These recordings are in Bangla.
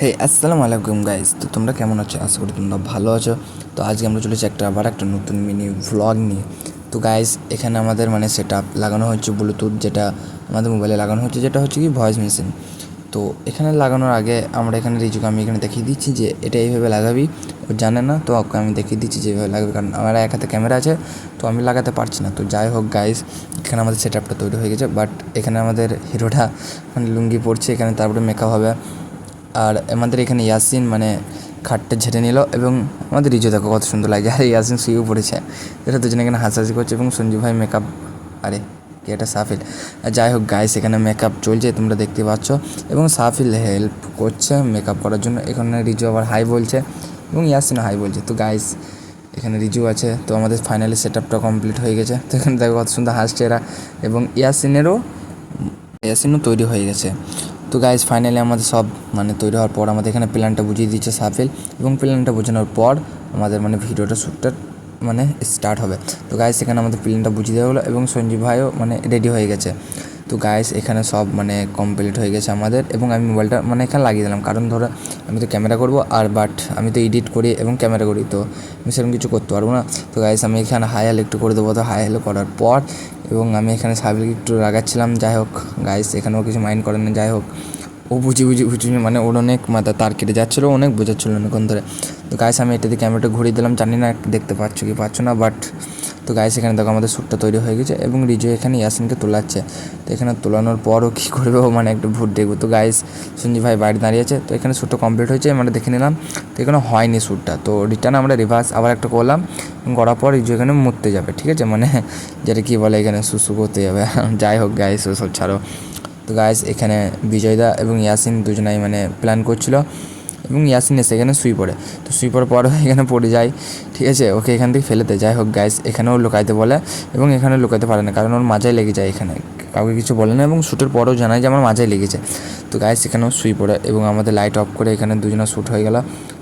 হে আসসালামু আলাইকুম গাইস। তো তোমরা কেমন আছো? আশা করি তোমরা ভালো আছো। তো আজকে আমরা চলেছি আবার একটা নতুন মিনি ভ্লগ নিয়ে। তো গাইস, এখানে আমাদের সেট আপ লাগানো হচ্ছে ব্লুটুথ, যেটা আমাদের মোবাইলে লাগানো হচ্ছে, যেটা হচ্ছে কি ভয়েস মেশিন। তো এখানে লাগানোর আগে আমরা এখানে রিজুকে আমি এখানে দেখিয়ে দিচ্ছি যে এটা এইভাবে লাগাবি। ও জানে না, তো ওকে আমি দেখিয়ে দিচ্ছি যে এইভাবে লাগাবি, কারণ আমার এক হাতে ক্যামেরা আছে, তো আমি লাগাতে পারছি না। তো যাই হোক গাইস, এখানে আমাদের সেট আপটা তৈরি হয়ে গেছে। বাট এখানে আমাদের হিরোটা লুঙ্গি পরছে, এখানে তারপরে মেকআপ হবে। আর আমাদের এখানে ইয়াসিন খাটটা ঝেড়ে নিল, এবং আমাদের রিজু দেখো কত সুন্দর লাগে। আর ইয়াসিন শুয়েও পড়েছে, এটা দুজনে এখানে হাসাহাসি করছে। এবং সঞ্জু ভাই মেকআপ, আরে কি এটা সাফিল। যাই হোক গাইস, এখানে মেকআপ চলছে, তোমরা দেখতে পাচ্ছ, এবং সাফিল হেল্প করছে মেকআপ করার জন্য। এখানে রিজু আবার হাই বলছে এবং ইয়াসিনও হাই বলছে। তো গাইস, এখানে রিজু আছে। তো আমাদের ফাইনালি সেট আপটা কমপ্লিট হয়ে গেছে। তো এখানে দেখো কত সুন্দর হাসছে এরা, এবং ইয়াসিনও তৈরি হয়ে গেছে। তো গাইজ, ফাইনালি আমাদের সব তৈরি হওয়ার পর আমাদের এখানে প্ল্যানটা বুঝিয়ে দিচ্ছে সাফিল, এবং প্ল্যানটা বোঝানোর পর আমাদের ভিডিওটা শ্যুটটা স্টার্ট হবে। তো গাইজ, এখানে আমাদের প্ল্যানটা বুঝিয়ে দেওয়া হলো, এবং সঞ্জীব ভাইও রেডি হয়ে গেছে। তো গাইজ, এখানে সব কমপ্লিট হয়ে গেছে আমাদের, এবং আমি মোবাইলটা এখানে লাগিয়ে দিলাম, কারণ ধরো আমি তো ক্যামেরা করবো, আর বাট আমি তো এডিট করি এবং ক্যামেরা করি, তো আমি সেরকম কিছু করতে পারবো না। তো গাইজ, আমি এখানে হাই হ্যালো একটু করে দেবো। তো হাই হ্যালো করার পর, এবং আমি এখানে সাফিলকে একটু রাগাচ্ছিলাম। যাই হোক গাইজ, এখানেও কিছু মাইন্ড করেন না। যাই হোক, ও বুঝি ওর অনেক মাথা তার কেটে যাচ্ছিলো, অনেক বোঝাচ্ছিলো অনেকক্ষণ ধরে। তো গাইস, আমি এটাতে ক্যামেরাটা ঘুরিয়ে দিলাম, জানি না দেখতে পাচ্ছ কি পাচ্ছ না, বাট তো গাইস, এখানে দেখো আমাদের শ্যুটটা তৈরি হয়ে গেছে, এবং রিজু এখানে ইয়াসিনকে তোলাচ্ছে। তো এখানে তোলানোর পরও কী করবে ও একটু ভূত দেখবো। তো গাইস, সঞ্জীব ভাই বাইরে দাঁড়িয়ে আছে। তো এখানে শ্যুটটা কমপ্লিট হয়েছে, আমরা দেখে নিলাম। তো এখানে হয়নি শ্যুটটা, তো রিটার্ন আমরা রিভার্স আবার একটা করলাম, এবং করার পর রিজু এখানে মুততে যাবে, ঠিক আছে, যেটা কী বলে এখানে সুসু করতে যাবে। যাই হোক গাইস, ও সব ছাড়ো। তো গাইস, এখানে বিজয়দা এবং ইয়াসিন দুজনাই প্ল্যান করছিল, এবং ইয়াসিন এসে এখানে শুয়ে পড়ে। তো শুয়ে পড়ার পরও এখানে পড়ে যায়, ঠিক আছে, ওকে এখান থেকে ফেলেতে। যাই হোক গাইস, এখানেও লুকাইতে বলে, এবং এখানে লুকাতে পারে না, কারণ ওর মাজায় লেগে যায়। এখানে কাউকে কিছু বলে না, এবং শ্যুটের পরেও জানায় যে আমার মাজায় লেগেছে। তো গাইস, এখানেও শুয়ে পড়ে, এবং আমাদের লাইট অফ করে এখানে দুজনের শ্যুট হয়ে গেল,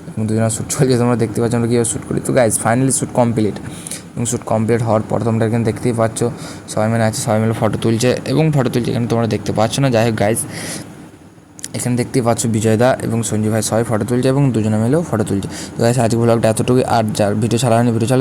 এবং দুজনের শ্যুট চলছে, তোমরা দেখতে পাচ্ছ আমরা কীভাবে শ্যুট করি। তো গাইস, ফাইনালি শ্যুট কমপ্লিট, এবং শ্যুট কমপ্লিট হওয়ার পর তোমরা এখানে দেখতেই পাচ্ছ সবাই আছে, সবাই মিলে ফটো তুলছে, এখানে তোমরা দেখতে পাচ্ছ না। যাই হোক গাইস, এখানে দেখতেই পাচ্ছ বিজয়দা এবং সঞ্জীব ভাই সবাই ফটো তুলছে, এবং দুজনে মিলেও ফটো তুলছে। তো গাইস, আজকে ব্লগটা এতটুকুই। আর যার ভিডিও ছাড়া হয়নি, ভিডিও ছাড়া